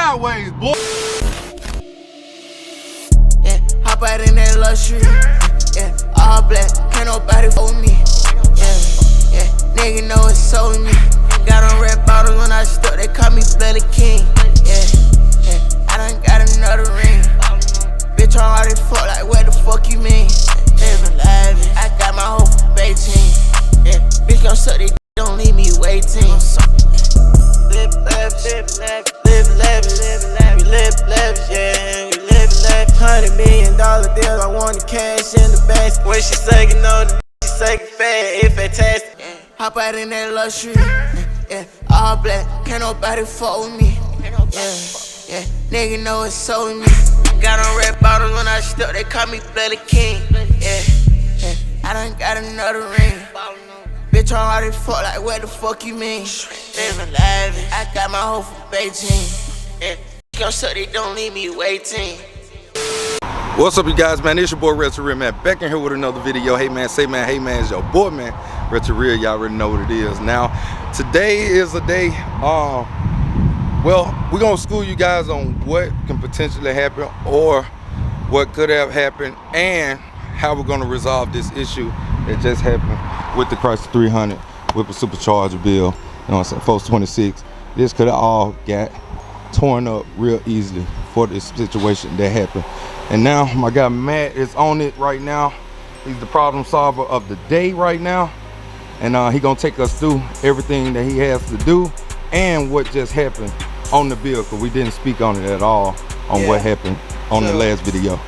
sideways, boy. Yeah, hop out in that luxury. Yeah, all black, can't nobody fool me. Yeah, nigga know it's so me. Got on red bottles when I stuck, they call me Bloody King. Yeah, I done got another ring. Bitch, I'm hard as fuck, like what the fuck you mean? Living lavish, I got my whole team. Yeah, bitch, gon' suck they don't leave me waiting. Live lavish, live lavish, we live lavish, yeah, we live lavish. $100 million deals, I want the cash in the basket. When she suckin' on the she suckin' fat, it fantastic. Yeah. Hop out in that luxury, yeah, all black, can't nobody fuck with me. Yeah, nigga know it's so me. Got on red bottles when I stuck, they call me Bloody King. Yeah, I done got another ring. Bitch, I'm hard as fuck, like what the fuck you mean? Living lavish, I got my whole team. Yeah, gon' suck, they don't leave me waiting. What's up, you guys, man? It's your boy Rell, man. Back in here with another video. Hey man, say man, hey man, it's your boy, man. Rell, y'all already know what it is. Now, today is a day, well, we're gonna school you guys on what can potentially happen or what could have happened and how we're gonna resolve this issue that just happened with the Chrysler 300 with a supercharger bill. You know what I'm saying? 426. This could have all got torn up real easily for this situation that happened. And now my guy Matt is on it right now. He's the problem solver of the day right now. And he gonna take us through everything that he has to do and what just happened on the bill, because we didn't speak on it at all on what happened on the last video.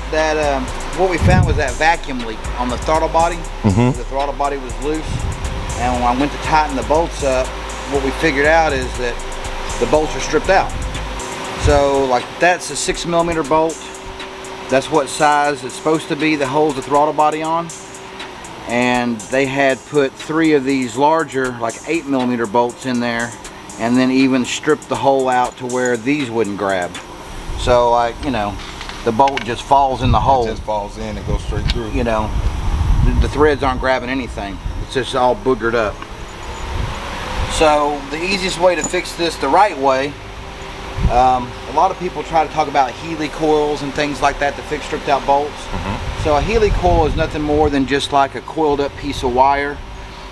That what we found was that vacuum leak on the throttle body. The throttle body was loose, and when I went to tighten the bolts up, what we figured out is that the bolts are stripped out. So like that's a 6mm bolt. That's what size it's supposed to be that holds the throttle body on. And they had put 3 of these larger, like 8mm bolts in there, and then even stripped the hole out to where these wouldn't grab. So like, you know, the bolt just falls in the hole. It just falls in and goes straight through. You know, the threads aren't grabbing anything. It's just all boogered up. So the easiest way to fix this the right way, a lot of people try to talk about Healy coils and things like that to fix stripped out bolts. So a Healy coil is nothing more than just like a coiled up piece of wire.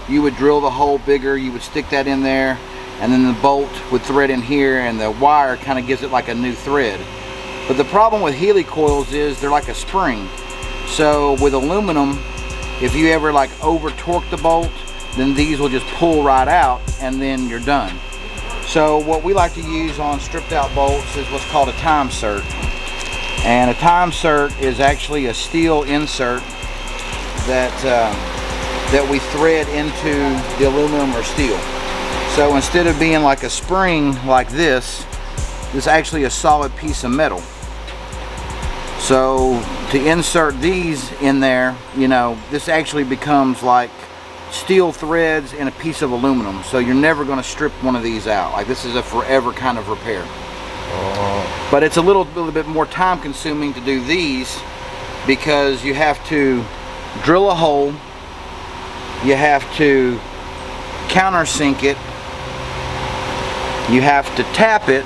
You would drill the hole bigger, you would stick that in there, and then the bolt would thread in here, and the wire kind of gives it like a new thread. But the problem with Healy coils is they're like a spring. So with aluminum, if you ever like over torque the bolt, then these will just pull right out and then you're done. So what we like to use on stripped out bolts is what's called a time cert. And a time cert is actually a steel insert that we thread into the aluminum or steel. So instead of being like a spring like this, it's actually a solid piece of metal. So to insert these in there, you know, this actually becomes like steel threads in a piece of aluminum. So you're never going to strip one of these out. Like this is a forever kind of repair. But it's a little bit more time consuming to do these because you have to drill a hole, you have to countersink it, you have to tap it,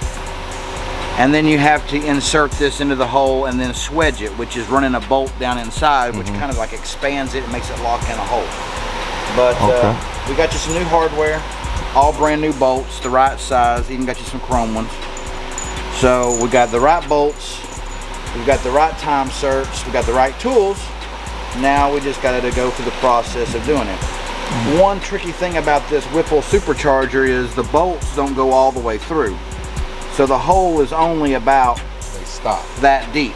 and then you have to insert this into the hole and then swedge it, which is running a bolt down inside, which kind of like expands it and makes it lock in a hole. But we got you some new hardware, all brand new bolts, the right size, even got you some chrome ones. So we got the right bolts, we've got the right time certs, we got the right tools. Now we just got to go through the process of doing it. One tricky thing about this Whipple supercharger is the bolts don't go all the way through. So the hole is only about that deep.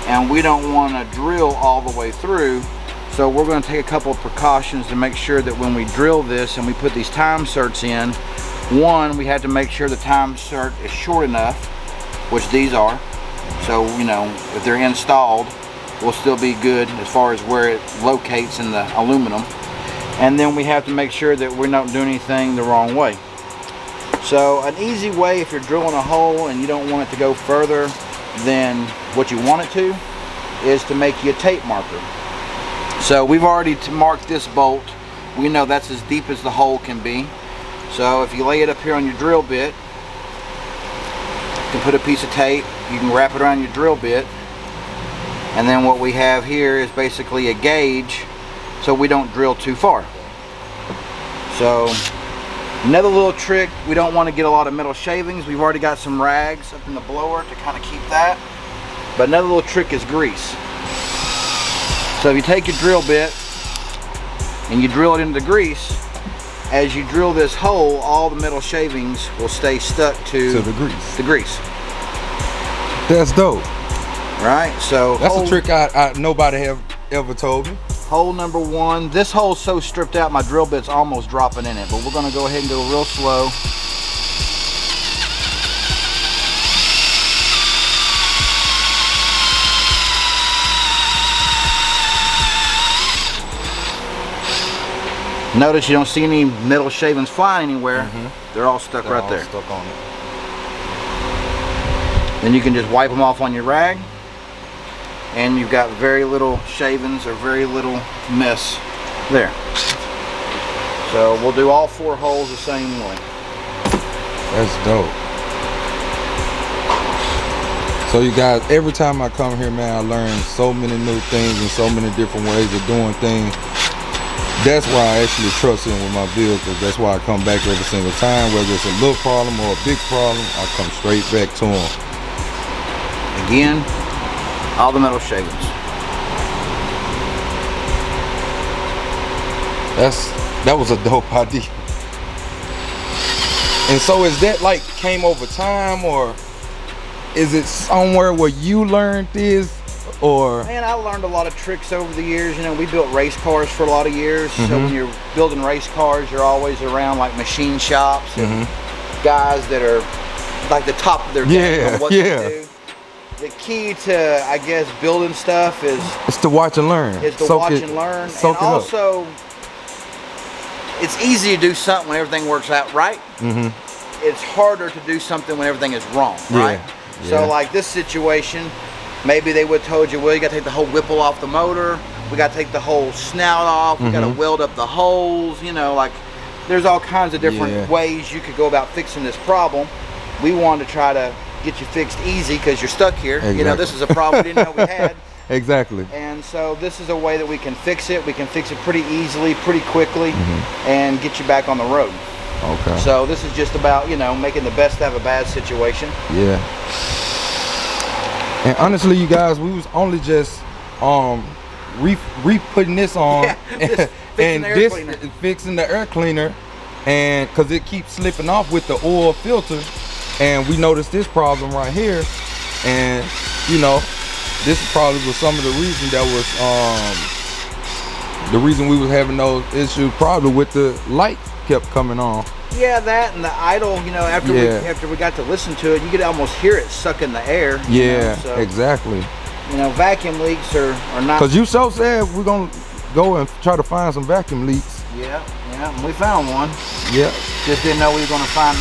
And we don't want to drill all the way through. So we're going to take a couple of precautions to make sure that when we drill this and we put these time certs in, one, we have to make sure the time cert is short enough, which these are. So, you know, if they're installed, we'll still be good as far as where it locates in the aluminum. And then we have to make sure that we're not doing anything the wrong way. So an easy way, if you're drilling a hole and you don't want it to go further than what you want it to, is to make you a tape marker. So we've already marked this bolt. We know that's as deep as the hole can be. So if you lay it up here on your drill bit, You can put a piece of tape, you can wrap it around your drill bit, and then what we have here is basically a gauge so we don't drill too far. So another little trick, we don't want to get a lot of metal shavings. We've already got some rags up in the blower to kind of keep that. But another little trick is grease. So if you take your drill bit and you drill it into the grease, as you drill this hole, all the metal shavings will stay stuck to the grease. The grease. That's dope. Right? So that's a trick I nobody have ever told me. Hole number one. This hole's so stripped out, my drill bit's almost dropping in it, but we're gonna go ahead and go real slow. Notice you don't see any metal shavings flying anywhere. They're all stuck right there. Stuck on it. Then you can just wipe them off on your rag, and you've got very little shavings or very little mess there. So we'll do all 4 holes the same way. That's dope. So you guys, every time I come here, man, I learn so many new things and so many different ways of doing things. That's why I actually trust him with my vehicles. That's why I come back every single time. Whether it's a little problem or a big problem, I come straight back to him. Again, all the metal shavings. That was a dope idea. And so is that like came over time, or is it somewhere where you learned this? Or man, I learned a lot of tricks over the years. You know, we built race cars for a lot of years. So when you're building race cars, you're always around like machine shops and guys that are like the top of their game on what they do. The key to, I guess, building stuff is to watch and learn. Is to watch and learn. And also, it's easy to do something when everything works out right. It's harder to do something when everything is wrong, right? So like this situation, maybe they would have told you, well, you got to take the whole whipple off the motor. We got to take the whole snout off. We got to weld up the holes. You know, like there's all kinds of different ways you could go about fixing this problem. We wanted to try to get you fixed easy because you're stuck here. You know, this is a problem we didn't know we had. Exactly. And so this is a way that we can fix it. We can fix it pretty easily, pretty quickly, and get you back on the road. Okay. So this is just about, you know, making the best out of a bad situation. Yeah. And honestly, you guys, we was only just re-putting this on and fixing the air cleaner, and because it keeps slipping off with the oil filter, and we noticed this problem right here, and you know, this probably was some of the reason that was the reason we was having those issues, probably with the light kept coming on. Yeah, that and the idle, you know, after we got to listen to it, you could almost hear it sucking the air. Yeah, so, exactly. You know, vacuum leaks are not... Because you so said we're going to go and try to find some vacuum leaks. Yeah, and we found one. Yeah. Just didn't know we were going to find...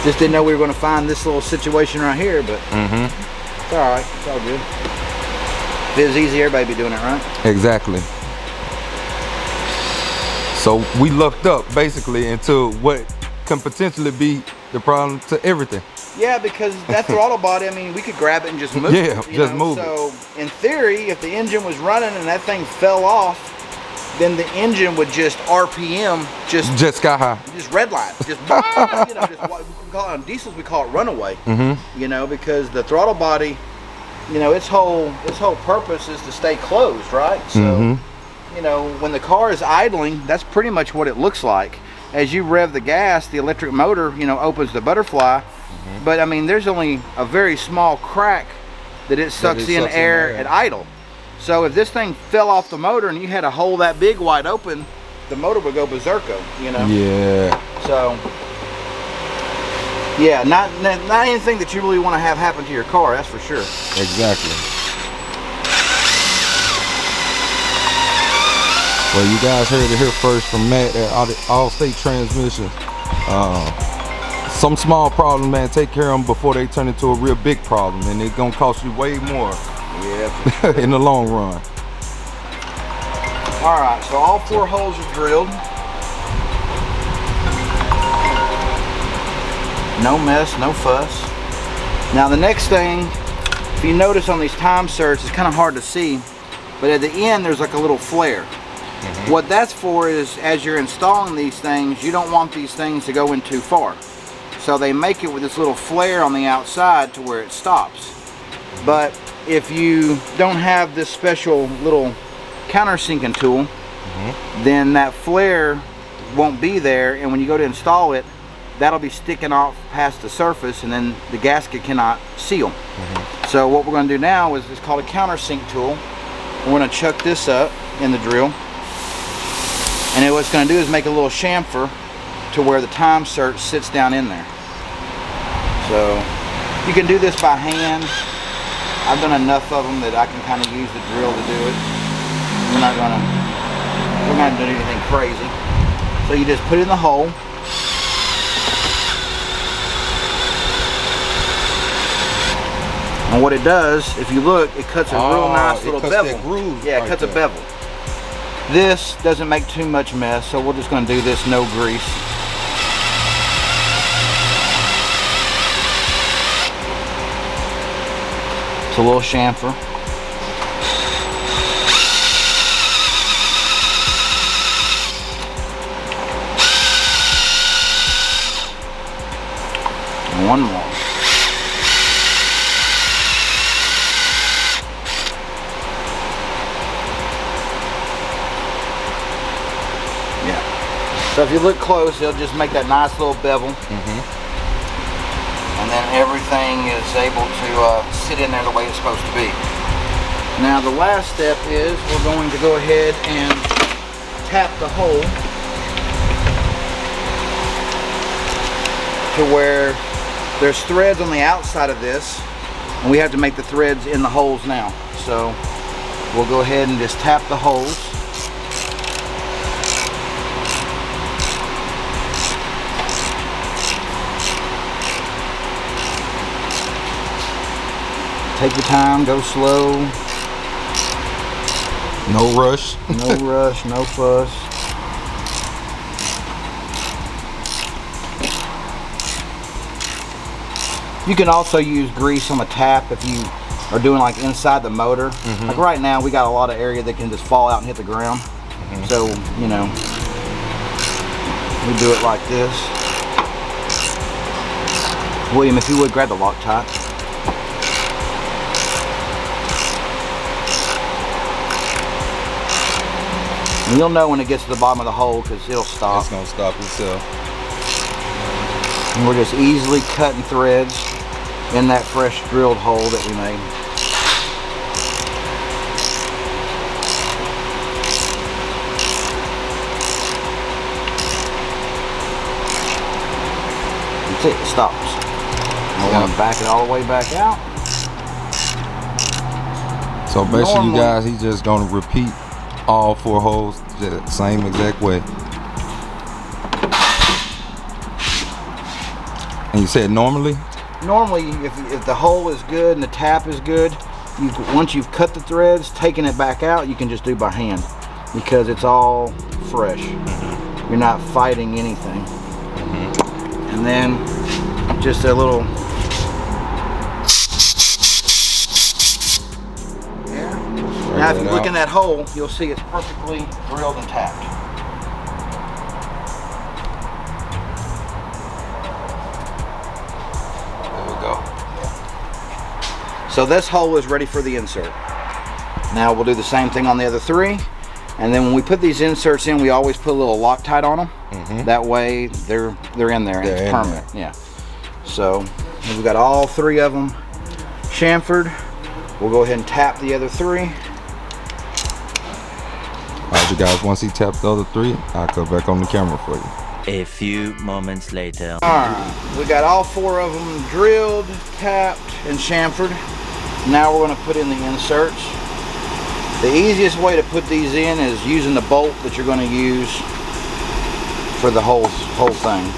Just didn't know we were going to find this little situation right here, but it's all right. It's all good. If it was easy, everybody would be doing it, right? Exactly. So we lucked up basically into what can potentially be the problem to everything. Yeah, because that throttle body, I mean, we could grab it and just move it. Yeah, just move it. So in theory, if the engine was running and that thing fell off, then the engine would just RPM, just sky high, just red line, just you know, just what we call it on diesels, we call it runaway. You know, because the throttle body, you know, its whole purpose is to stay closed, right? So you know, when the car is idling, that's pretty much what it looks like. As you rev the gas, the electric motor, you know, opens the butterfly. But I mean, there's only a very small crack that it sucks in air at idle. So if this thing fell off the motor and you had a hole that big wide open, the motor would go berserko, you know? Yeah. So, yeah, not anything that you really want to have happen to your car, that's for sure. Exactly. Well, you guys heard it here first from Matt at Allstate Transmission. Some small problems, man, take care of them before they turn into a real big problem, and it's gonna cost you way more. Yeah. In the long run. All right, so all 4 holes are drilled. No mess, no fuss. Now the next thing, if you notice on these time certs, it's kind of hard to see, but at the end there's like a little flare. What that's for is, as you're installing these things, you don't want these things to go in too far. So they make it with this little flare on the outside to where it stops. But if you don't have this special little countersinking tool, then that flare won't be there, and when you go to install it, that'll be sticking off past the surface, and then the gasket cannot seal. So what we're going to do now is, it's called a countersink tool. We're going to chuck this up in the drill, and then what it's going to do is make a little chamfer to where the time cert sits down in there. So you can do this by hand. I've done enough of them that I can kind of use the drill to do it. We're not going to do anything crazy. So you just put it in the hole. And what it does, if you look, it cuts a real nice little bevel. Yeah, it cuts a bevel. This doesn't make too much mess, so we're just going to do this no grease. It's a little chamfer. And one more. So if you look close, it'll just make that nice little bevel. And then everything is able to sit in there the way it's supposed to be. Now the last step is, we're going to go ahead and tap the hole to where there's threads on the outside of this, and we have to make the threads in the holes now. So we'll go ahead and just tap the holes. Take your time, go slow. No rush. No rush, no fuss. You can also use grease on the tap if you are doing like inside the motor. Like right now, we got a lot of area that can just fall out and hit the ground. So, you know, we do it like this. William, if you would, grab the Loctite. And you'll know when it gets to the bottom of the hole because it'll stop. It's gonna stop itself. And we're just easily cutting threads in that fresh drilled hole that we made. That's it, it stops. And we're gonna back it all the way back out. So basically, you guys, he's just gonna repeat all 4 holes the same exact way. And you said normally? Normally, if the hole is good and the tap is good, once you've cut the threads, taking it back out, you can just do by hand because it's all fresh. You're not fighting anything. And then just a little. Now if you look in that hole, you'll see it's perfectly drilled and tapped. There we go. So this hole is ready for the insert. Now we'll do the same thing on the other 3. And then when we put these inserts in, we always put a little Loctite on them. That way they're in there and it's permanent. Yeah. So we've got all 3 of them chamfered. We'll go ahead and tap the other 3. Alright, you guys, once he taps the other 3, I'll cut back on the camera for you. A few moments later. Alright, we got all 4 of them drilled, tapped, and chamfered. Now we're going to put in the inserts. The easiest way to put these in is using the bolt that you're going to use for the whole thing.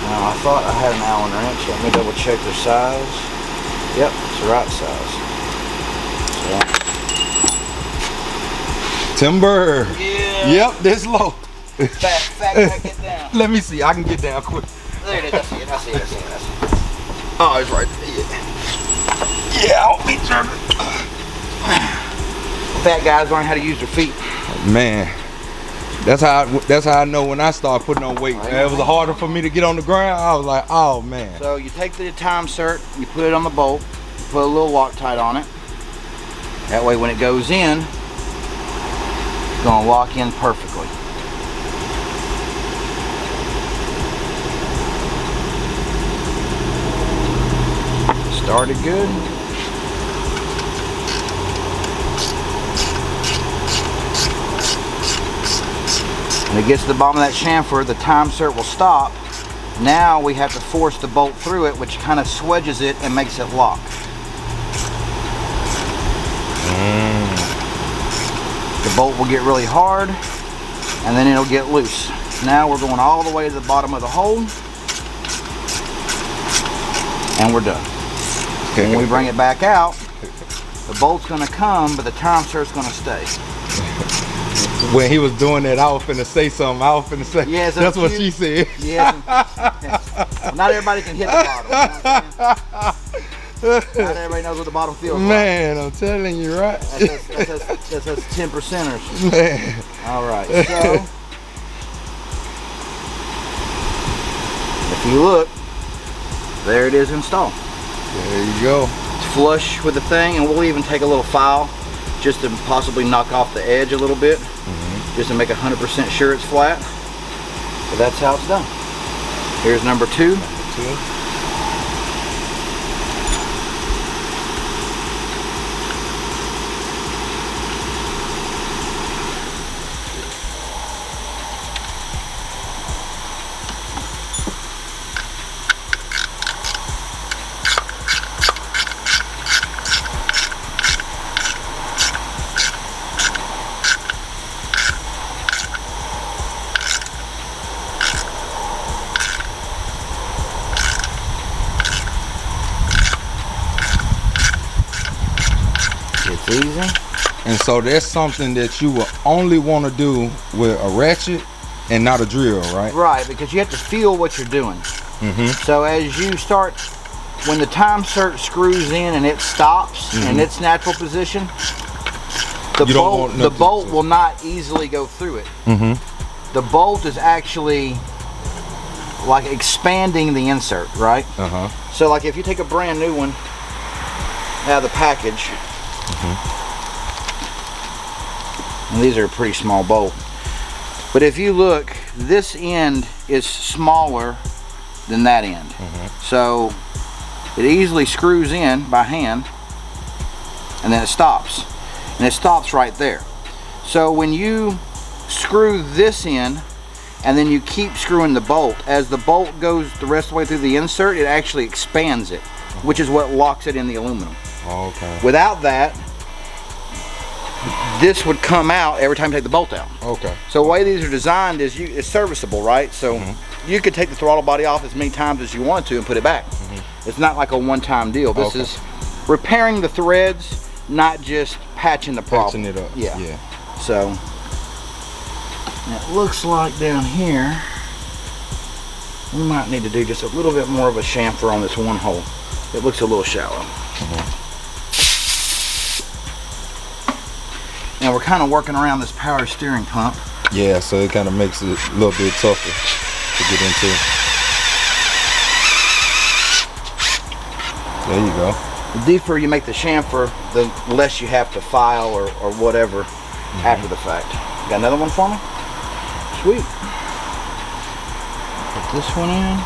Now I thought I had an Allen wrench. Let me double check their size. Yep, it's the right size. So. Timber. Yeah. Yep, this low. Back it down. Let me see. I can get down quick. There it is. I see it. I see it. I see it. I see it. Oh, it's right there. Yeah. Yeah, I'll be tripping. Fat guys learn how to use their feet. Man, that's how I know when I start putting on weight. It was harder for me to get on the ground. I was like, oh man. So you take the time cert, you put it on the bolt, you put a little Loctite on it. That way when it goes in, it's gonna lock in perfectly. Started good. When it gets to the bottom of that chamfer, the time cert will stop. Now we have to force the bolt through it, which kind of swedges it and makes it lock. The bolt will get really hard and then it'll get loose. Now we're going all the way to the bottom of the hole and we're done. When we bring it back out, the bolt's going to come, but the time cert's going to stay. When he was doing that, I was finna say something. I was finna say, yeah, so that's what she said. Yeah. Well, not everybody can hit the bottom. You know what I'm saying? Not everybody knows what the bottom feels like. Man, I'm telling you, right? That's us 10%ers. Man. All right, so if you look, there it is installed. There you go. It's flush with the thing, and we'll even take a little file just to possibly knock off the edge a little bit, just to make 100% sure it's flat. But that's how it's done. Here's number two. It's easy. And so that's something that you will only want to do with a ratchet and not a drill, right? Right, because you have to feel what you're doing. So as you start, when the time screws in and it stops in its natural position, the bolt will not easily go through it. The bolt is actually like expanding the insert, right? So like if you take a brand new one out of the package, and these are a pretty small bolt, but if you look, this end is smaller than that end. So it easily screws in by hand and then it stops, and it stops right there. So when you screw this in and then you keep screwing the bolt, as the bolt goes the rest of the way through the insert, it actually expands it, which is what locks it in the aluminum. Okay. Without that, this would come out every time you take the bolt out. Okay. So the way these are designed is it's serviceable, right? So you could take the throttle body off as many times as you wanted to and put it back. It's not like a one-time deal. This is repairing the threads, not just patching the problem. Patching it up. Yeah. So it looks like down here we might need to do just a little bit more of a chamfer on this one hole. It looks a little shallow. Now we're kind of working around this power steering pump. Yeah, so it kind of makes it a little bit tougher to get into. There you go. The deeper you make the chamfer, the less you have to file or whatever after the fact. Got another one for me? Sweet. Put this one in.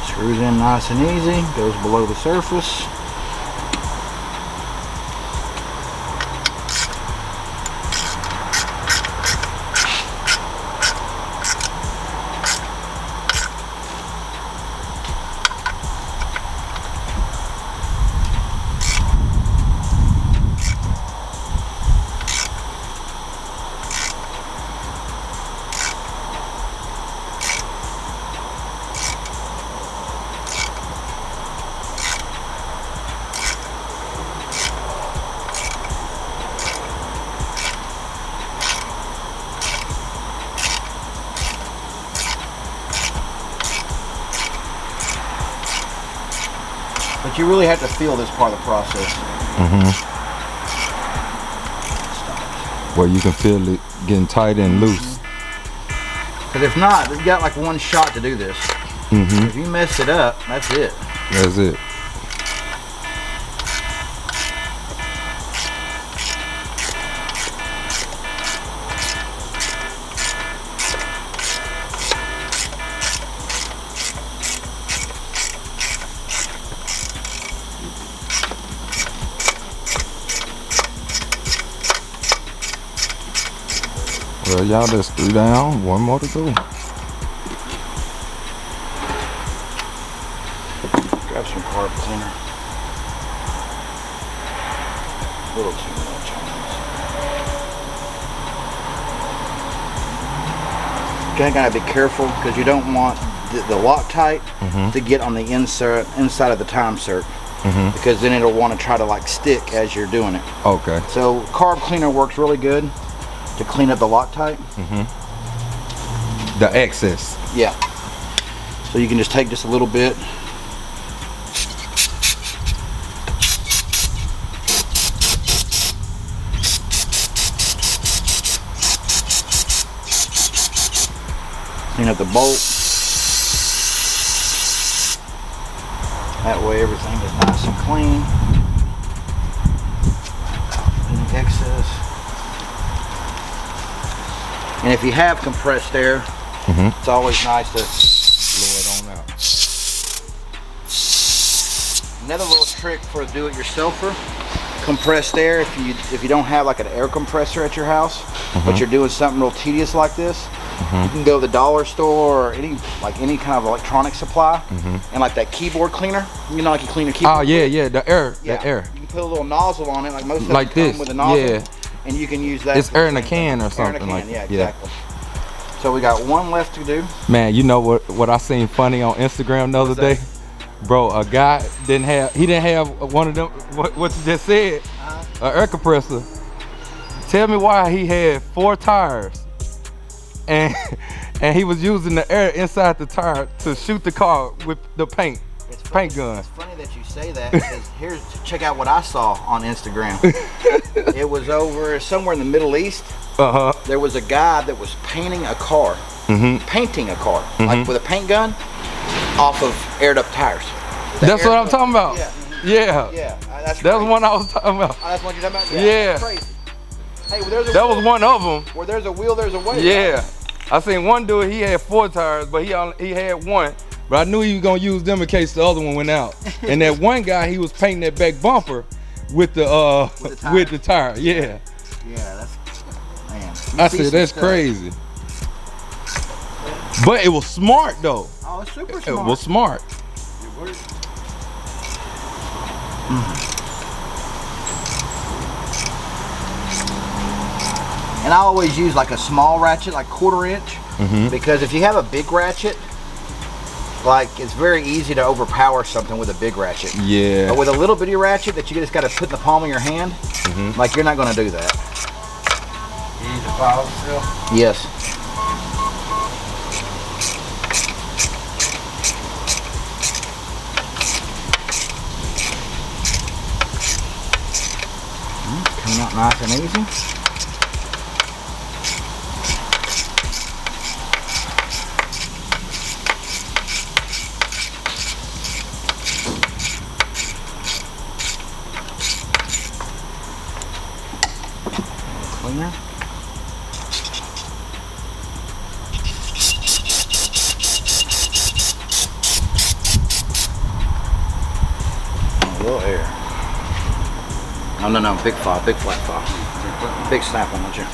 Screws in nice and easy, goes below the surface. But you really have to feel this part of the process. Where you can feel it getting tight and loose. Because if not, you got like one shot to do this. If you mess it up, that's it. That's it. Well, y'all, that's 3 down, 1 more to go. Grab some carb cleaner. A little too much on this. Okay, gotta be careful because you don't want the Loctite to get on the inside of the time cert. Because then it'll want to try to like stick as you're doing it. Okay. So carb cleaner works really good to clean up the Loctite. The excess. Yeah. So you can just take just a little bit. Clean up the bolt. That way everything is nice and clean. Any excess. And if you have compressed air, it's always nice to Blow it on out. Another little trick for a do-it-yourselfer: compressed air. If you don't have like an air compressor at your house, but you're doing something real tedious like this, you can go to the dollar store or any kind of electronic supply, and like that keyboard cleaner, you know, like you clean your keyboard. Oh yeah, the air, the air. You can put a little nozzle on it, like most of Like them this, come with a nozzle, yeah. and you can use that. It's for air the in a same can thing. or something Air in a like can, that. yeah, exactly. So we got one left to do. Man, you know what I seen funny on Instagram the other day? Bro, a guy didn't have one of them, what you just said, an air compressor. Tell me why he had 4 tires and he was using the air inside the tire to shoot the car with the paint gun. It's funny that you say that, because check out what I saw on Instagram. It was over somewhere in the Middle East. There was a guy that was painting a car, like with a paint gun, off of aired up tires. That's what I'm talking about. Yeah. That's what I was talking about. Oh, that's what you're talking about? Yeah. That's crazy. Hey, well, there's a That wheel. was one of them. Where there's a wheel, there's a way. Yeah. Right? I seen one dude, he had 4 tires, but he had 1. But I knew he was gonna use them in case the other one went out. And that one guy, he was painting that back bumper with the tire. Yeah. Yeah, that's, man. I said, that's crazy. But it was smart though. Oh, it's super It smart. was smart. And I always use like a small ratchet, like 1/4 inch, because if you have a big ratchet, like it's very easy to overpower something with a big ratchet. Yeah. But with a little bitty ratchet that you just got to put in the palm of your hand, like you're not going to do that. You use a file still? Yes. Coming out nice and easy. Cleaner. A little air. No, big file, big flat file. Big snap one, don't you?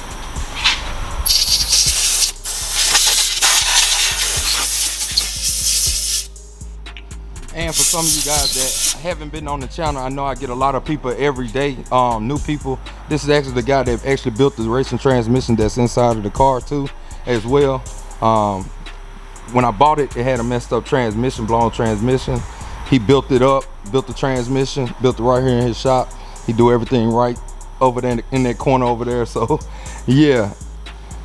And for some of you guys that haven't been on the channel, I know I get a lot of people every day, new people. This is actually the guy that actually built the racing transmission that's inside of the car too, as well. When I bought it, it had a messed up transmission, blown transmission. He built it up, built the transmission, built it right here in his shop. He do everything right over there in that corner over there. So, yeah.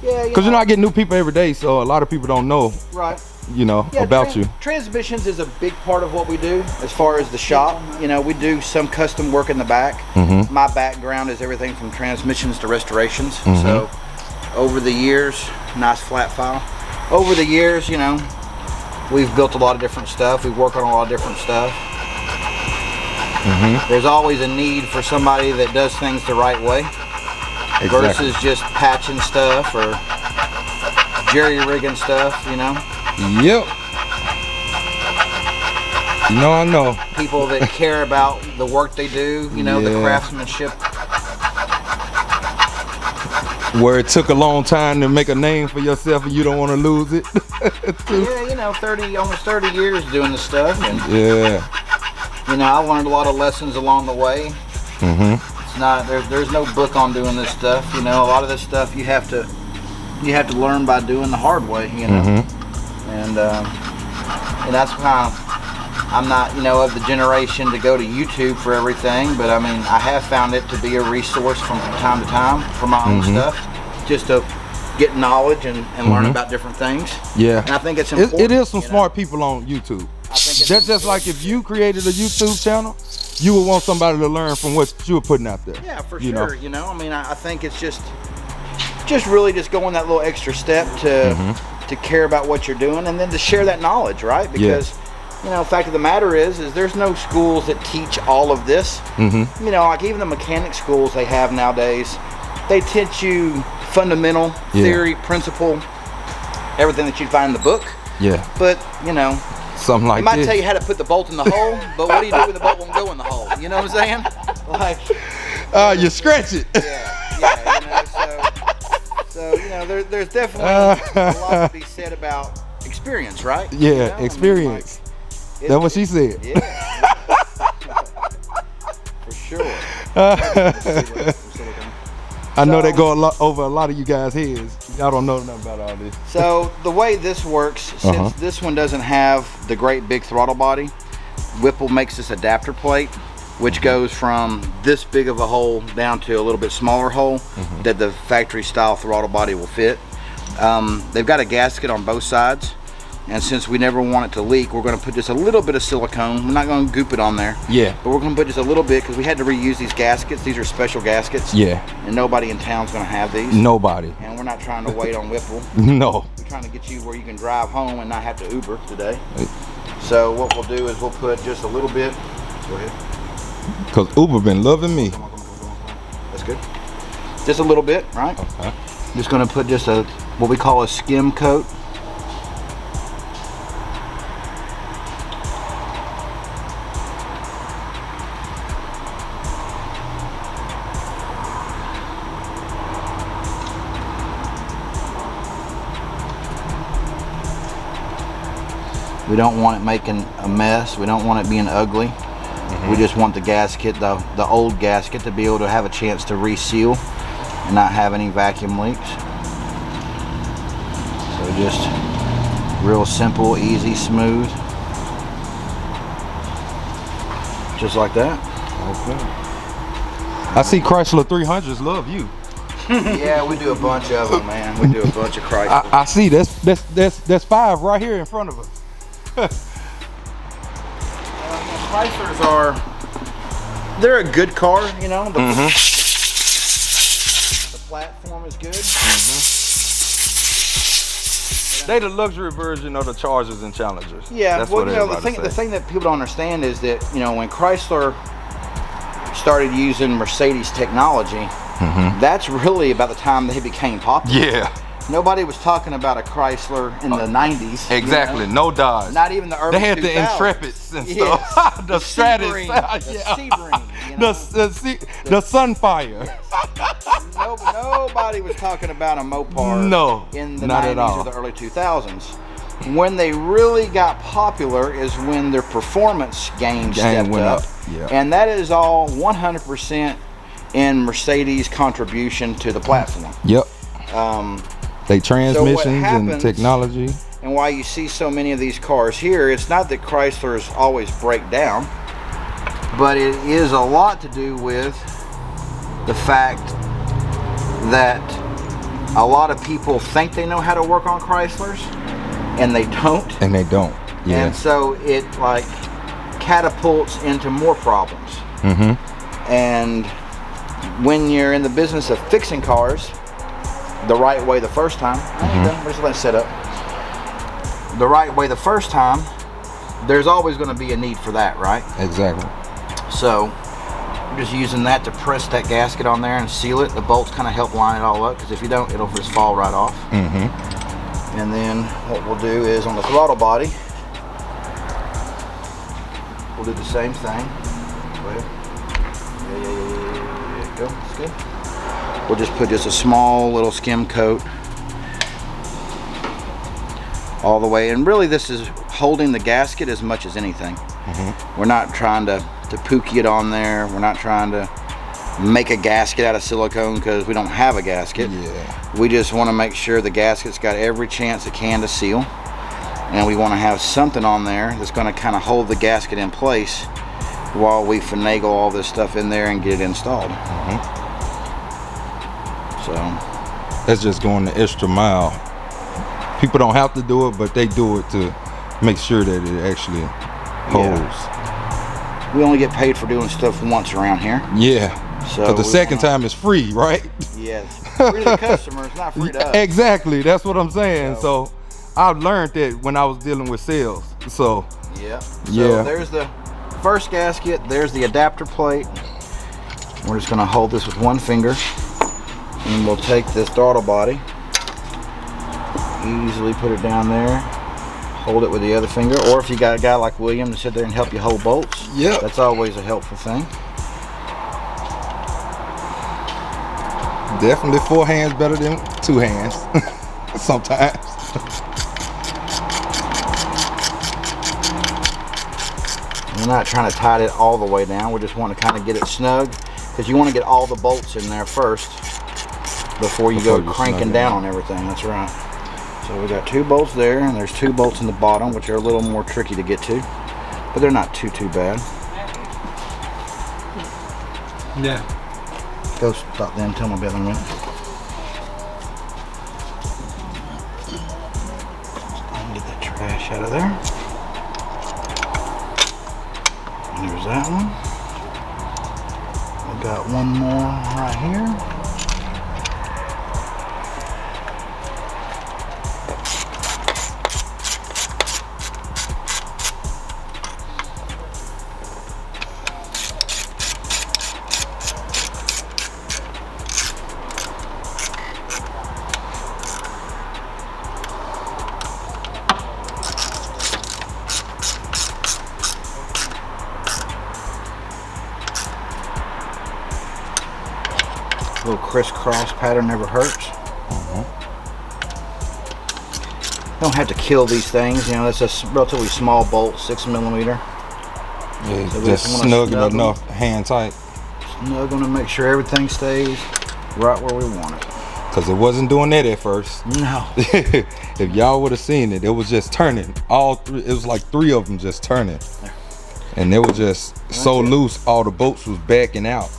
Yeah, Because you know I get new people every day, so a lot of people don't know. Right. you know, Yeah, about you. Transmissions is a big part of what we do as far as the shop. You know, we do some custom work in the back. Mm-hmm. My background is everything from transmissions to restorations. So over the years, nice flat file. Over the years, you know, we've built a lot of different stuff. We work on a lot of different stuff. There's always a need for somebody that does things the right way versus just patching stuff or jerry-rigging stuff, you know? Yep. No, I know. People that care about the work they do, you know, the craftsmanship. Where it took a long time to make a name for yourself and you don't want to lose it. Yeah, you know, almost 30 years doing this stuff. And, yeah. you know, I learned a lot of lessons along the way. It's not, there's no book on doing this stuff. You know, a lot of this stuff you have to learn by doing the hard way, you know. And that's kind of, I'm not, you know, of the generation to go to YouTube for everything, but I mean, I have found it to be a resource from time to time for my own stuff, just to get knowledge and learn about different things. Yeah. And I think it's important. It is some smart people on YouTube. That's just like if you created a YouTube channel, you would want somebody to learn from what you were putting out there. Yeah, for you sure. know? You know, I mean, I think it's just really just going that little extra step to care about what you're doing and then to share that knowledge, right? Because you know, the fact of the matter is there's no schools that teach all of this. You know, like even the mechanic schools they have nowadays, they teach you fundamental theory, principle, everything that you'd find in the book. Yeah. But, you know, something like it might tell you how to put the bolt in the hole, but what do you do when the bolt won't go in the hole? You know what I'm saying? Like, you scratch it. Yeah, you know, so you know, there's definitely a lot to be said about experience, right? Yeah, you know? experience. I mean, like, that's what she said. Yeah. For sure. I know they go over a lot of you guys' heads. Y'all don't know nothing about all this. So the way this works, since this one doesn't have the great big throttle body, Whipple makes this adapter plate, which goes from this big of a hole down to a little bit smaller hole that the factory style throttle body will fit. They've got a gasket on both sides. And since we never want it to leak, we're going to put just a little bit of silicone. We're not going to goop it on there. Yeah. But we're going to put just a little bit because we had to reuse these gaskets. These are special gaskets. Yeah. And nobody in town's going to have these. Nobody. And we're not trying to wait on Whipple. No. We're trying to get you where you can drive home and not have to Uber today. So what we'll do is we'll put just a little bit. Go ahead. Because Uber been loving me. Come on. That's good. Just a little bit, right? Okay. Just going to put just a what we call a skim coat. We don't want it making a mess. We don't want it being ugly. We just want the gasket, the old gasket, to be able to have a chance to reseal and not have any vacuum leaks. So just real simple, easy, smooth. Just like that. Okay. I see Chrysler 300s love you. Yeah, we do a bunch of them, man. We do a bunch of Chrysler. I see. That's 5 right here in front of us. Chryslers they're a good car, you know. The platform is good. They the luxury version of the Chargers and Challengers. Yeah, that's well, what you know, the thing that people don't understand is that, you know, when Chrysler started using Mercedes technology, that's really about the time they became popular. Yeah. Nobody was talking about a Chrysler in the 90s. Exactly, you know? No Dodge. Not even the early 2000s. They had the Intrepids and stuff. The Stratus. The Sunfire. Yes. Nobody was talking about a Mopar in the 90s or the early 2000s. When they really got popular is when their performance gain stepped up. Yeah. And that is all 100% in Mercedes' contribution to the platform. Yep. They transmissions and technology. And why you see so many of these cars here, it's not that Chryslers always break down, but it is a lot to do with the fact that a lot of people think they know how to work on Chryslers, and they don't. And they don't. Yeah. And so it like catapults into more problems. And when you're in the business of fixing cars the right way the first time, we're just letting it set up. The right way the first time, there's always going to be a need for that, right? Exactly. So we're just using that to press that gasket on there and seal it. The bolts kind of help line it all up, because if you don't, it'll just fall right off. And then what we'll do is on the throttle body, we'll do the same thing. Go ahead. Yeah. Go. That's good. We'll just put just a small little skim coat all the way, and really this is holding the gasket as much as anything. We're not trying to pookie it on there. We're not trying to make a gasket out of silicone, because we don't have a gasket. We just want to make sure the gasket's got every chance it can to seal, and we want to have something on there that's going to kind of hold the gasket in place while we finagle all this stuff in there and get it installed. So that's just going the extra mile. People don't have to do it, but they do it to make sure that it actually holds. We only get paid for doing stuff once around here. So because the second time is free, right? Yes. Free to the customer, it's not free to us. Exactly, that's what I'm saying. So I learned that when I was dealing with sales. So so there's the first gasket, there's the adapter plate. We're just going to hold this with one finger, and we'll take this throttle body, easily put it down there, hold it with the other finger, or if you got a guy like William to sit there and help you hold bolts, that's always a helpful thing. Definitely 4 hands better than 2 hands sometimes. We're not trying to tie it all the way down. We just want to kind of get it snug, because you want to get all the bolts in there first before you go cranking down on everything. That's right. So we got 2 bolts there, and there's 2 bolts in the bottom, which are a little more tricky to get to, but they're not too bad. Go stop them. Tell me about them in a minute. Get that trash out of there. And there's that one. We got one more right here. Little crisscross pattern never hurts. Don't have to kill these things, you know. That's a relatively small bolt, 6mm. Yeah, so just snug enough, hand tight. Snug them to make sure everything stays right where we want it. Because it wasn't doing that at first. No. If y'all would have seen it, it was just turning. All 3, it was like 3 of them just turning. And they were just so loose, all the bolts was backing out.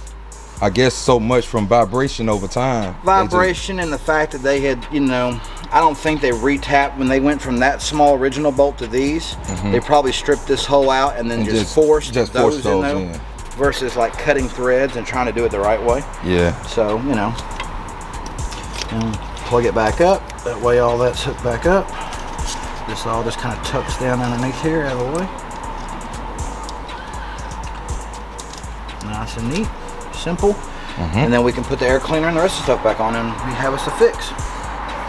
I guess so much from vibration over time. Vibration and the fact that they had, you know, I don't think they retapped when they went from that small original bolt to these. They probably stripped this hole out and then just forced those in there, versus like cutting threads and trying to do it the right way. So, you know, and plug it back up. That way all that's hooked back up. This all just kind of tucks down underneath here out of the way. Nice and neat. Simple. And then we can put the air cleaner and the rest of the stuff back on, and we have us a fix.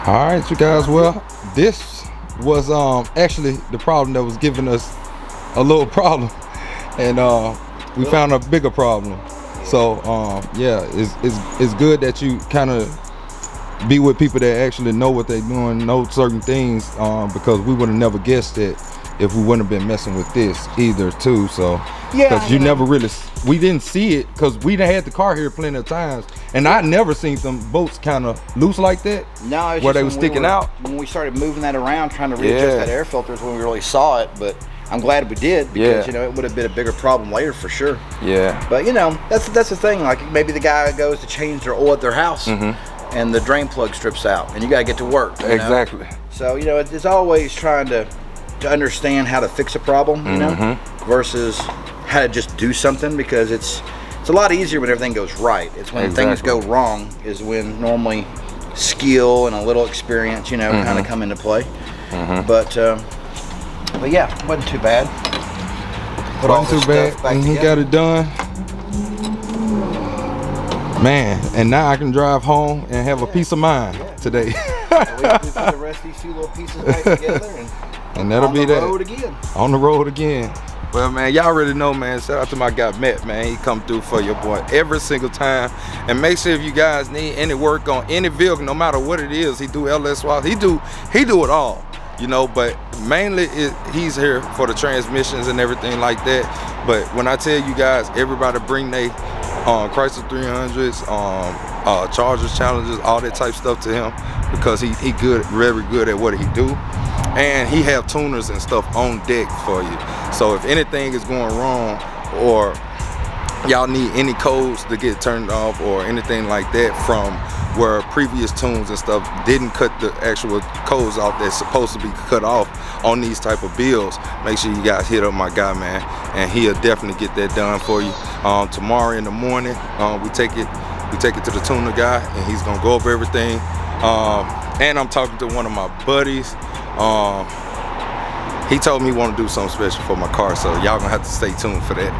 All right, you guys, well, this was actually the problem that was giving us a little problem, and we found a bigger problem. So yeah, it's good that you kind of be with people that actually know what they're doing, know certain things, because we would have never guessed it if we wouldn't have been messing with this either too. So because you never really, we didn't see it because we done had the car here plenty of times, and I never seen them bolts kind of loose like that. No, where they were sticking out. When we started moving that around, trying to readjust that air filter, is when we really saw it. But I'm glad we did, because you know, it would have been a bigger problem later for sure. But you know, that's the thing. Like maybe the guy goes to change their oil at their house, and the drain plug strips out, and you gotta get to work. You know? Exactly. So it's always trying to understand how to fix a problem, you know, versus how to just do something, because it's a lot easier when everything goes right. It's when things go wrong is when normally skill and a little experience, you know, kind of come into play. But yeah, wasn't too bad. Put all this stuff back and he together. got it done. Man, and now I can drive home and have a peace of mind today. So we put the rest of these few little pieces back together, and that'll be that. On the road again. On the road again. Well, man, y'all already know, man. Shout out to my guy Matt, man. He come through for your boy every single time. And make sure if you guys need any work on any vehicle, no matter what it is, he do LS swaps. He do it all, you know. But mainly he's here for the transmissions and everything like that. But when I tell you guys, everybody bring they Chrysler 300s, Chargers, Challengers, all that type stuff to him, because he good, very good at what he do. And he have tuners and stuff on deck for you. So if anything is going wrong, or y'all need any codes to get turned off or anything like that from where previous tunes and stuff didn't cut the actual codes off that's supposed to be cut off on these type of bills, make sure you guys hit up my guy, man, and he'll definitely get that done for you. Tomorrow in the morning, we take it to the tuner guy, and he's gonna go over everything. And I'm talking to one of my buddies. He told me he want to do something special for my car, so y'all gonna have to stay tuned for that.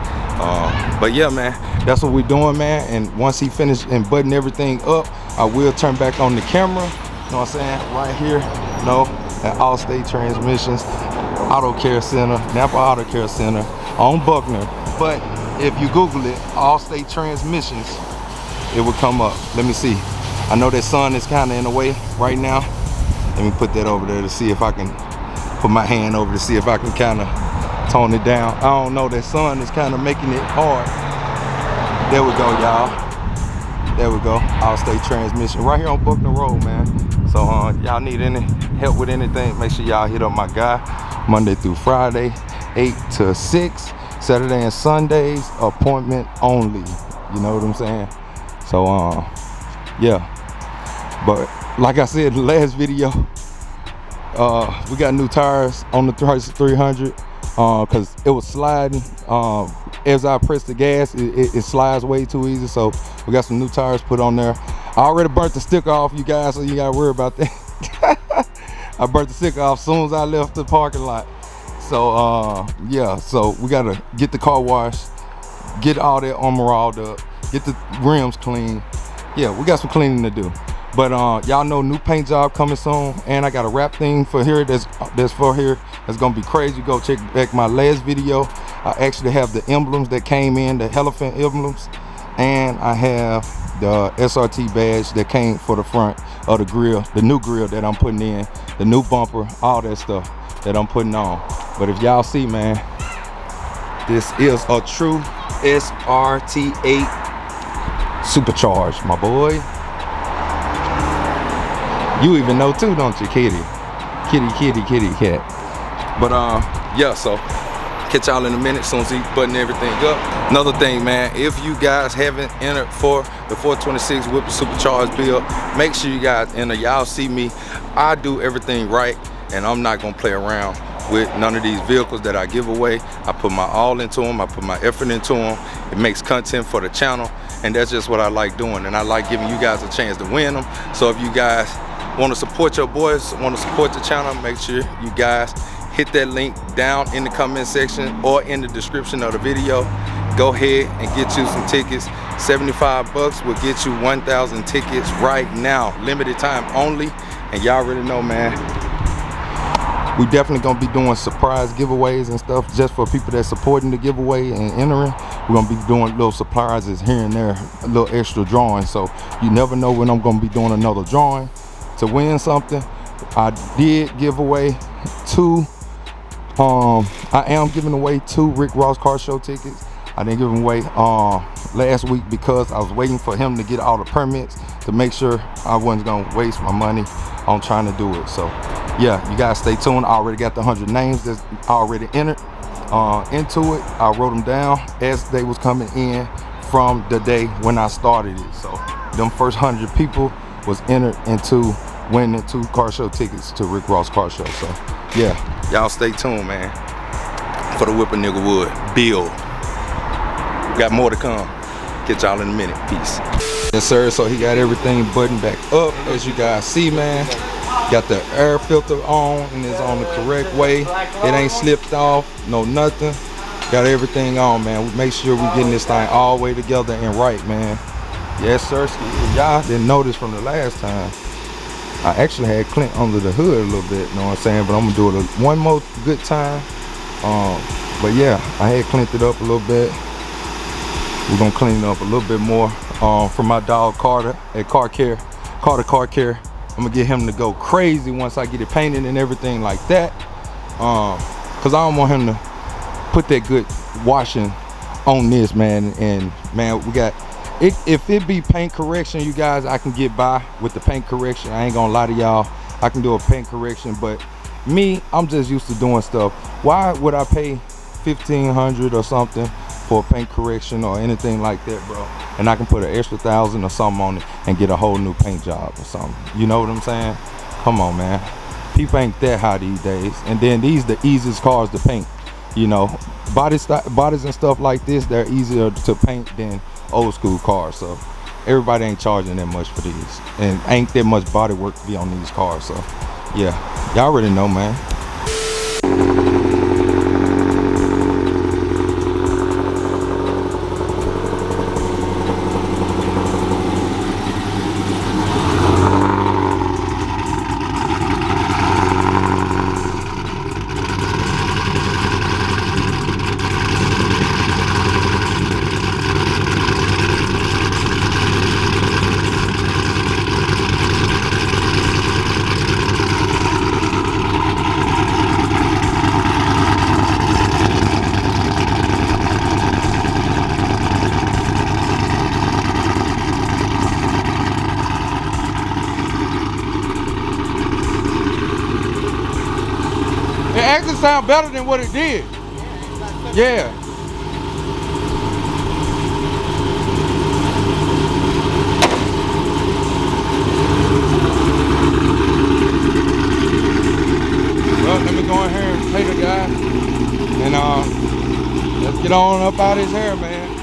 But yeah, man, that's what we're doing, man. And once he finished and button everything up, I will turn back on the camera. You know what I'm saying? Right here, you know, at Allstate Transmissions, Auto Care Center, Napa Auto Care Center on Buckner. But if you Google it, Allstate Transmissions, it will come up. Let me see. I know that sun is kind of in the way right now. Let me put that over there to see if I can put my hand over to see if I can kind of tone it down. I don't know, that sun is kind of making it hard. There we go, y'all. There we go. Allstate Transmission right here on Buckner Road, man. So y'all need any help with anything, make sure y'all hit up my guy. Monday through Friday, 8 to 6. Saturday and Sundays, appointment only. You know what I'm saying? So yeah. But like I said in the last video, we got new tires on the Chrysler 300 because it was sliding. As I press the gas, it slides way too easy. So we got some new tires put on there. I already burnt the sticker off, you guys, so you gotta worry about that. I burnt the sticker off as soon as I left the parking lot. So yeah, so we gotta get the car washed, get all that armor all up, get the rims clean. Yeah, we got some cleaning to do. But y'all know new paint job coming soon, and I got a wrap thing for here that's for here that's gonna be crazy. Go check back my last video. I actually have the emblems that came in, the elephant emblems, and I have the SRT badge that came for the front of the grill, the new grill that I'm putting in, the new bumper, all that stuff that I'm putting on. But if y'all see, man, this is a true SRT8 supercharged, my boy. You even know too, don't you, kitty? Kitty cat. But yeah, so catch y'all in a minute soon as he button everything up. Another thing, man, if you guys haven't entered for the 426 Whip Supercharged build, make sure you guys enter. Y'all see me, I do everything right, and I'm not gonna play around with none of these vehicles that I give away. I put my all into them, I put my effort into them. It makes content for the channel, and that's just what I like doing, and I like giving you guys a chance to win them. So if you guys want to support your boys, want to support the channel, make sure you guys hit that link down in the comment section or in the description of the video. Go ahead and get you some tickets. 75 bucks will get you 1,000 tickets right now, limited time only. And y'all already know, man, we definitely gonna be doing surprise giveaways and stuff just for people that's supporting the giveaway and entering. We're gonna be doing little surprises here and there, a little extra drawing. So you never know when I'm gonna be doing another drawing to win something. I did give away two, I am giving away 2 Rick Ross Car Show tickets. I didn't give them away last week because I was waiting for him to get all the permits to make sure I wasn't gonna waste my money on trying to do it. So yeah, you guys stay tuned. I already got the 100 names that's already entered into it. I wrote them down as they was coming in from the day when I started it. So them first 100 people was entered into winning 2 car show tickets to Rick Ross Car Show. So yeah, y'all stay tuned, man, for the Whip a Nigga Wood build. Got more to come. Catch y'all in a minute. Peace. Yes sir, so he got everything buttoned back up, as you guys see, man. Got the air filter on and it's on the correct way. It ain't slipped off, no nothing. Got everything on, man. We make sure we getting this thing all the way together and right, man. Yes sir. Y'all didn't notice from the last time, I actually had Clint under the hood a little bit, you know what I'm saying? But I'm gonna do it one more good time. But yeah, I had Clint it up a little bit. We're gonna clean it up a little bit more. For my dog Carter at Car Care. I'm gonna get him to go crazy once I get it painted and everything like that. Cause I don't want him to put that good washing on this, man. And man, we got it. If it be paint correction, you guys, I can get by with the paint correction. I ain't gonna lie to y'all, I can do a paint correction. But me, I'm just used to doing stuff. Why would I pay $1,500 or something for a paint correction or anything like that, bro? And I can put an extra $1,000 or something on it and get a whole new paint job or something. You know what I'm saying? Come on, man. People ain't that high these days. And then these the easiest cars to paint. You know, bodies and stuff like this, they're easier to paint than old school cars. So everybody ain't charging that much for these, and ain't that much body work to be on these cars. So yeah, y'all already know, man. It actually sounds better than what it did. Yeah. Well, let me go in here and pay the guy. And let's get on up out his hair, man.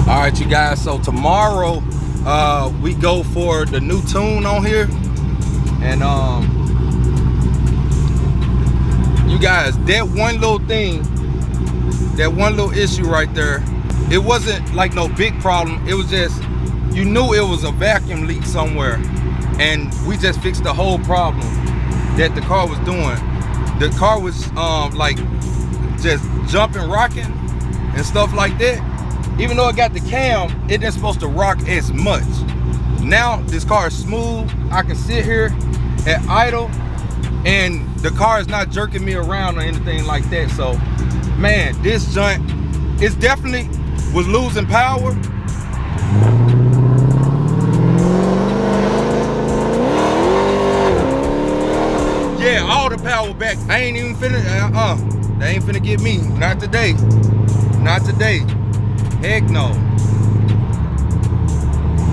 All right, you guys, so tomorrow we go for the new tune on here. And you guys, that one little thing, that one little issue right there, it wasn't like no big problem. It was just, you knew it was a vacuum leak somewhere, and we just fixed the whole problem that the car was doing. The car was like just jumping, rocking and stuff like that. Even though it got the cam, it isn't supposed to rock as much. Now this car is smooth. I can sit here at idle and the car is not jerking me around or anything like that. So man, this joint, it definitely was losing power. Yeah, all the power back. I ain't even finna, they ain't finna get me. Not today. Not today. Heck no.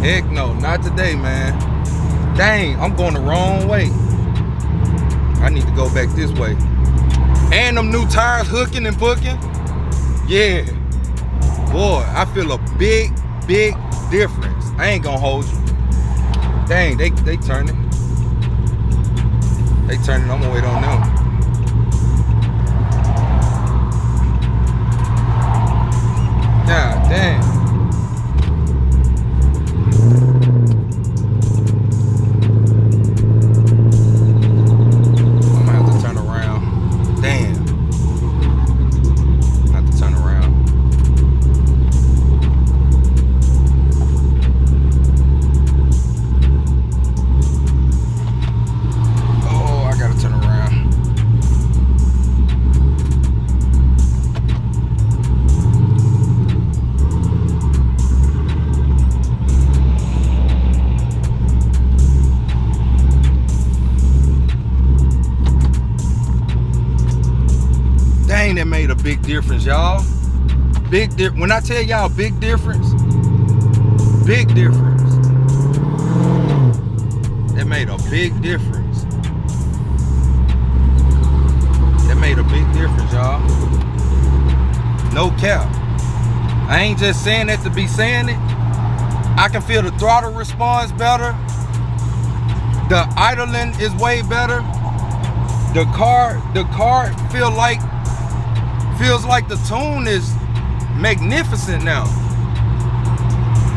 Heck no, not today, man. Dang, I'm going the wrong way. I need to go back this way. And them new tires hooking and booking. Yeah. Boy, I feel a big, big difference. I ain't gonna hold you. Dang, they turning. They turning, I'm gonna wait on them. God damn. I'm gonna have to turn around. Damn. I have to turn around. Oh, I gotta turn around. big difference, y'all. When I tell y'all big difference, big difference. That made a big difference. That made a big difference, y'all. No cap. I ain't just saying that to be saying it. I can feel the throttle response better. The idling is way better. The car feels like the tune is magnificent now.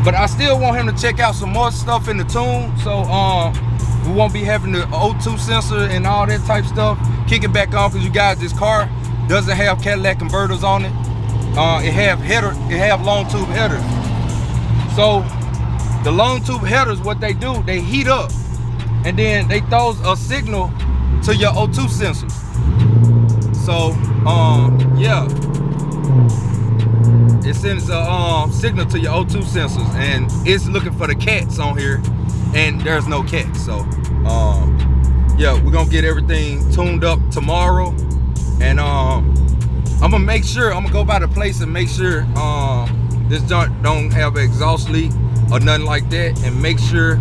But I still want him to check out some more stuff in the tune, so we won't be having the O2 sensor and all that type stuff. Kick it back on, because you guys, this car doesn't have Cadillac converters on it. It have long tube headers. So the long tube headers, what they do, they heat up, and then they throw a signal to your O2 sensors. So yeah, it sends a signal to your O2 sensors, and it's looking for the cats on here, and there's no cats. So yeah, we're gonna get everything tuned up tomorrow, and I'm gonna make sure, I'm gonna go by the place and make sure this junk don't have an exhaust leak or nothing like that, and make sure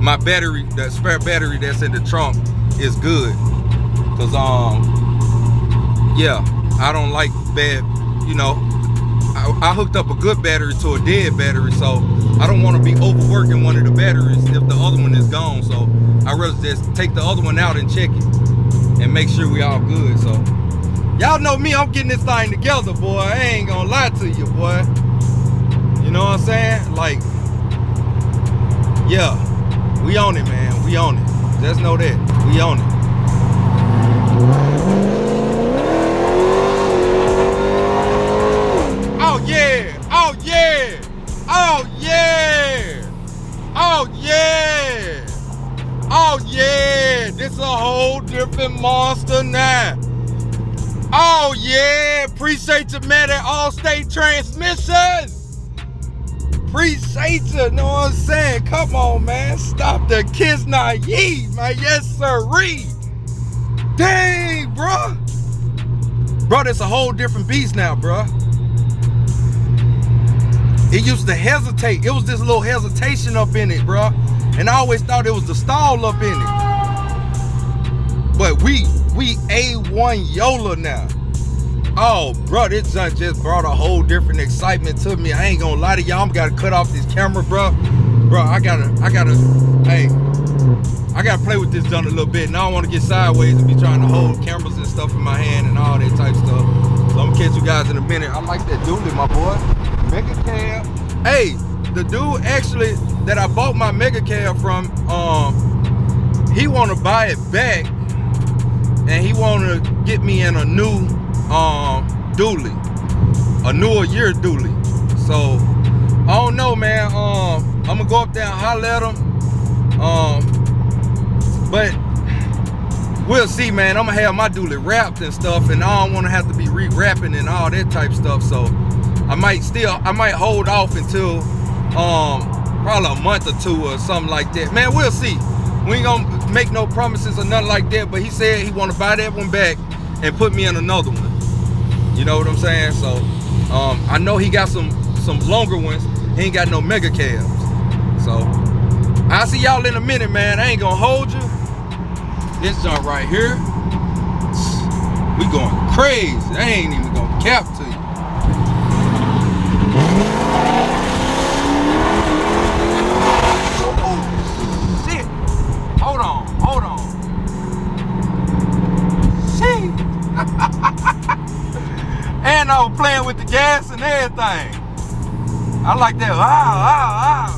my battery, the spare battery that's in the trunk, is good. Cause yeah, I don't like bad, you know, I hooked up a good battery to a dead battery, so I don't want to be overworking one of the batteries if the other one is gone. So I'd rather just take the other one out and check it and make sure we all good. So y'all know me, I'm getting this thing together, boy. I ain't gonna lie to you, boy. You know what I'm saying? Like, yeah, we on it, man. We on it. Just know that. We on it. Oh yeah! Oh yeah! Oh yeah! Oh yeah! Oh yeah! This is a whole different monster now. Oh yeah! Appreciate you, man, at All-State Transmission. Appreciate you, know what I'm saying? Come on, man. Stop the kids naive, man. Yes, sirree. Dang, bro. Bro, that's a whole different beast now, bro. It used to hesitate. It was this little hesitation up in it, bro. And I always thought it was the stall up in it. But we A1 Yola now. Oh, bro, this junk just brought a whole different excitement to me. I ain't gonna lie to y'all. I'm gotta cut off this camera, bro. Bro, I gotta play with this junk a little bit. And I don't want to get sideways and be trying to hold cameras and stuff in my hand and all that type stuff. So I'm gonna catch you guys in a minute. I like that dually, my boy. Mega cab. Hey, the dude actually that I bought my mega cab from, he wanna buy it back, and he wanna get me in a new dually, a newer year dually. So I don't know, man. I'm gonna go up there and holler at him. But we'll see, man. I'm gonna have my dually wrapped and stuff, and I don't want to have to be re-wrapping and all that type stuff. So I might hold off until probably a month or two or something like that. Man, we'll see. We ain't gonna make no promises or nothing like that. But he said he want to buy that one back and put me in another one. You know what I'm saying? So I know he got some longer ones. He ain't got no mega cabs. So I'll see y'all in a minute, man. I ain't gonna hold you. This junk right here, we going crazy. I ain't even gonna cap to you. Oh, shit. Hold on. Shit. And I was playing with the gas and everything. I like that. Wow.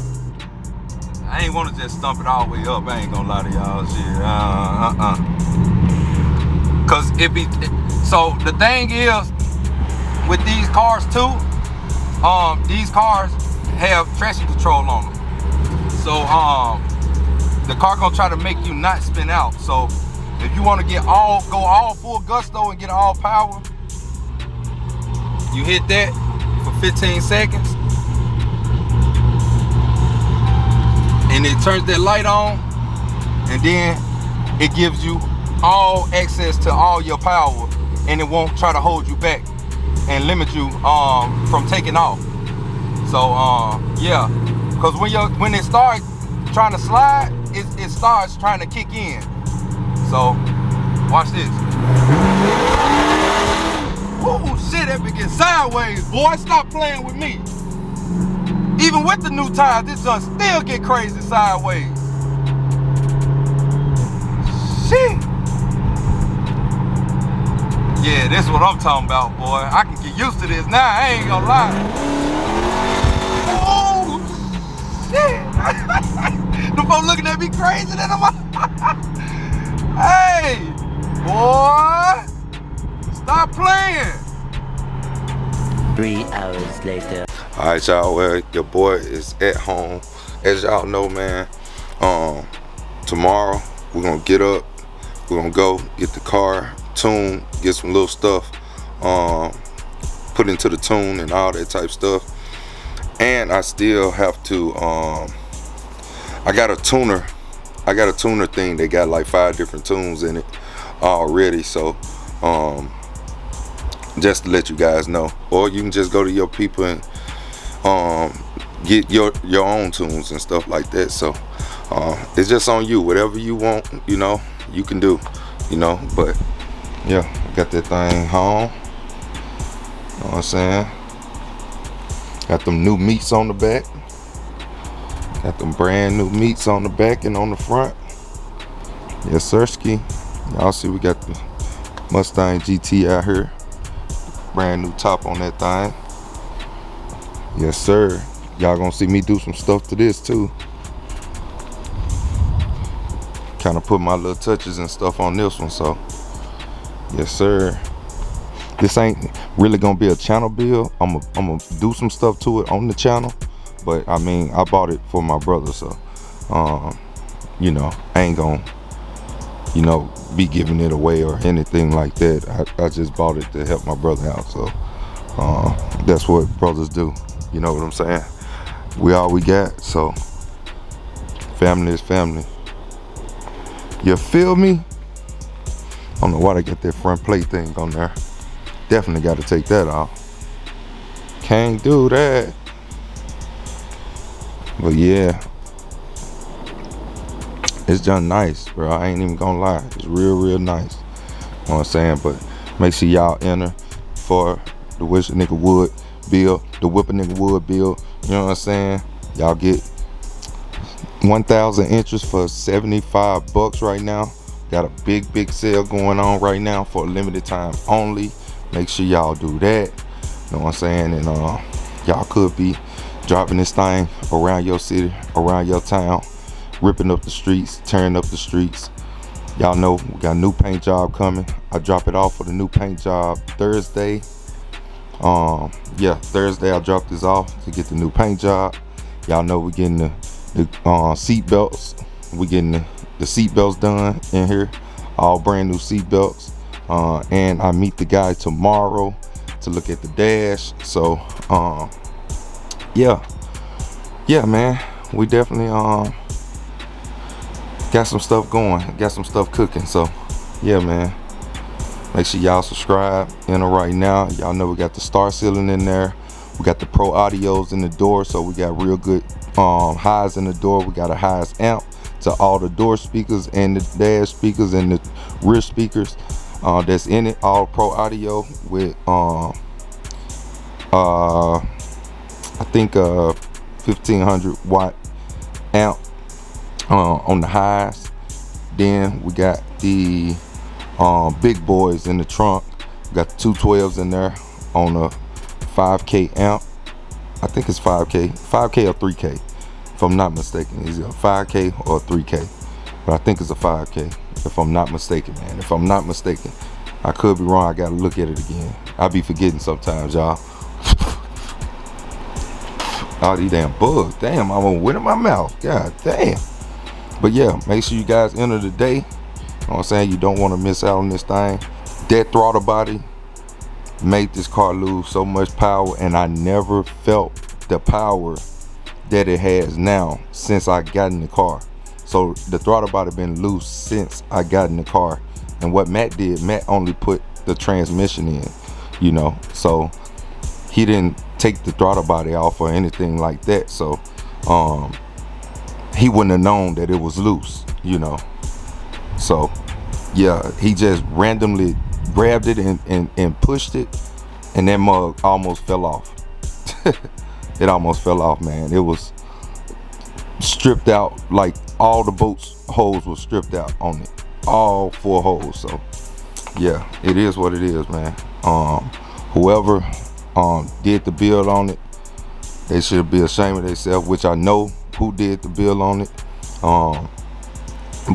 I ain't want to just stump it all the way up. I ain't gonna lie to y'all. Shit. Cause so the thing is, with these cars too, these cars have traction control on them. So the car gonna try to make you not spin out. So if you want to go all full gusto and get all power, you hit that for 15 seconds. And it turns that light on, and then it gives you all access to all your power and it won't try to hold you back and limit you from taking off. So yeah, because when it starts trying to slide, it starts trying to kick in. So watch this. Oh shit, that begin sideways, boy. Stop playing with me. Even with the new tires, this one still get crazy sideways. Shit. Yeah, this is what I'm talking about, boy. I can get used to this now, I ain't gonna lie. Oh, shit. Them folks looking at me crazy, then I'm hey, boy, stop playing. 3 hours later. All right, y'all, well, your boy is at home. As y'all know, man, tomorrow we're gonna get up, we're gonna go get the car tuned, get some little stuff put into the tune and all that type stuff. And I still have to I got a tuner thing that got like 5 different tunes in it already. So just to let you guys know, or you can just go to your people and get your own tunes and stuff like that. So it's just on you, whatever you want, you know, you can do, you know. But yeah, got that thing home, you know what I'm saying. Got them new meats on the back, got them brand new meats on the back and on the front. Yes sirski. Y'all see we got the Mustang GT out here, brand new top on that thing. Yes sir. Y'all gonna see me do some stuff to this too. Kind of put my little touches and stuff on this one. So yes sir. This ain't really gonna be a channel build. I'm gonna do some stuff to it on the channel, but I mean, I bought it for my brother, so you know, I ain't gonna, you know, be giving it away or anything like that. I just bought it to help my brother out. So that's what brothers do. You know what I'm saying? We all we got. So family is family. You feel me? I don't know why they got that front plate thing on there. Definitely got to take that off. Can't do that. But yeah, it's done nice, bro. I ain't even gonna lie. It's real nice. You know what I'm saying? But make sure y'all enter for the Wish a Nigga Would bill, the Whip a Nigga Would bill. You know what I'm saying? Y'all get 1,000 interest for $75 right now. Got a big sale going on right now for a limited time only. Make sure y'all do that. You know what I'm saying? And y'all could be dropping this thing around your city, around your town, ripping up the streets, tearing up the streets. Y'all know we got a new paint job coming. I drop it off for the new paint job Thursday. Yeah, Thursday I drop this off to get the new paint job. Y'all know we're getting the seat belts. We're getting the seat belts done in here, all brand new seat belts. And I meet the guy tomorrow to look at the dash. So yeah man, we definitely got some stuff going, got some stuff cooking. So yeah man, make sure y'all subscribe. Enter right now. Y'all know we got the star ceiling in there, we got the pro audios in the door, so we got real good highs in the door. We got a highest amp to all the door speakers and the dash speakers and the rear speakers that's in it, all pro audio with I think 1500 watt amp on the highs. Then we got the big boys in the trunk. We got the 212s in there on a 5K amp. I think it's 5K or 3K if I'm not mistaken. Is it a 5K or a 3K? But I think it's a 5K if I'm not mistaken, man. If I'm not mistaken, I could be wrong. I gotta look at it again. I be forgetting sometimes, y'all. All these damn bugs. Damn, I'm gonna win in my mouth. God damn. But yeah, make sure you guys enter today. You know what I'm saying? You don't want to miss out on this thing. That throttle body made this car lose so much power, and I never felt the power that it has now since I got in the car. So the throttle body been loose since I got in the car. And what Matt did, Matt only put the transmission in, you know. So he didn't take the throttle body off or anything like that, so he wouldn't have known that it was loose, you know. So yeah, he just randomly grabbed it and pushed it, and that mug almost fell off. It almost fell off, man. It was stripped out, like all the boat's holes were stripped out on it, all 4 holes. So yeah, it is what it is, man. Whoever did the build on it, they should be ashamed of themselves, which I know who did the build on it.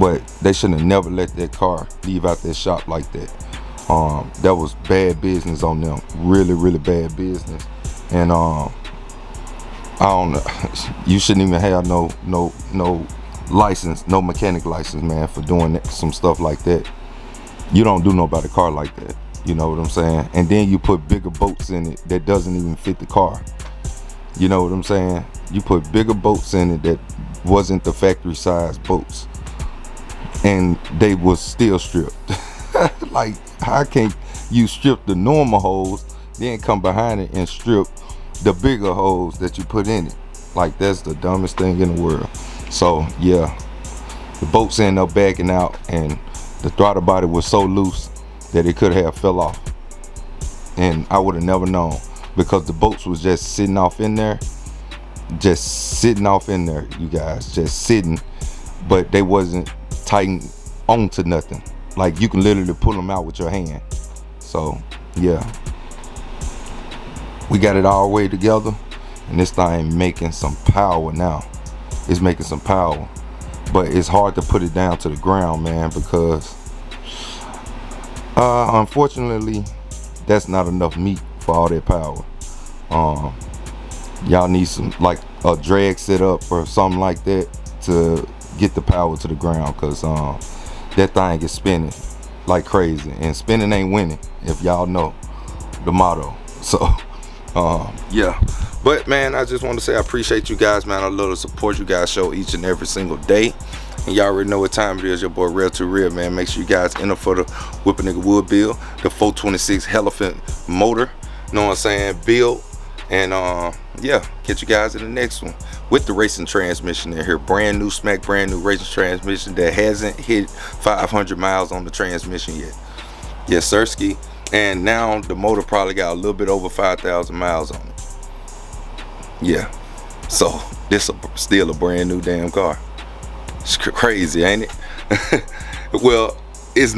But they shouldn't have never let that car leave out their shop like that. That was bad business on them, really, really bad business. And I don't know, you shouldn't even have no license, no mechanic license, man, for doing that, some stuff like that. You don't do nobody car like that, you know what I'm saying? And then you put bigger boats in it that doesn't even fit the car. You know what I'm saying? You put bigger boats in it that wasn't the factory size boats, and they was still stripped. Like, how can you strip the normal holes, then come behind it and strip the bigger holes that you put in it? Like, that's the dumbest thing in the world. So yeah, the boats ended up backing out, and the throttle body was so loose that it could have fell off, and I would have never known, because the boats was just sitting off in there, you guys, just sitting, but they wasn't tightened onto nothing. Like, you can literally pull them out with your hand. So yeah, we got it all the way together, and this thing making some power now. It's making some power, but it's hard to put it down to the ground, man, because unfortunately that's not enough meat for all that power. Y'all need some, like, a drag set up or something like that to get the power to the ground, because that thing is spinning like crazy, and spinning ain't winning, if y'all know the motto. So yeah, but man, I just want to say I appreciate you guys, man. I love the support you guys show each and every single day, and y'all already know what time it is. Your boy Rell to Rell, man. Make sure you guys enter for the Whip a Nigga Wood build, the 426 Elephant motor, know what I'm saying, build. And yeah, catch you guys in the next one with the racing transmission in here. Brand new, smack brand new racing transmission that hasn't hit 500 miles on the transmission yet. Yes, sirski. And now the motor probably got a little bit over 5,000 miles on it. Yeah, so this is still a brand new damn car. It's crazy, ain't it? Well, it's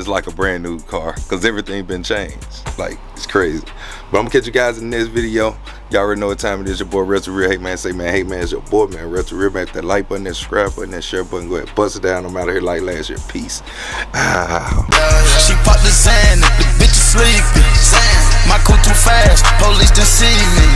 like a brand new car, because everything been changed. Like, it's crazy. But I'm gonna catch you guys in the next video. Y'all already know what time it is. Your boy Rell to Rell. Hey man, say man, hey man, it's your boy, man, Rell to Rell. Man, that like button, that subscribe button, that share button, go ahead, bust it down. I'm out of here like last year. Peace. She popped the sand, the bitch is sleeping. My cool too fast, police done see me.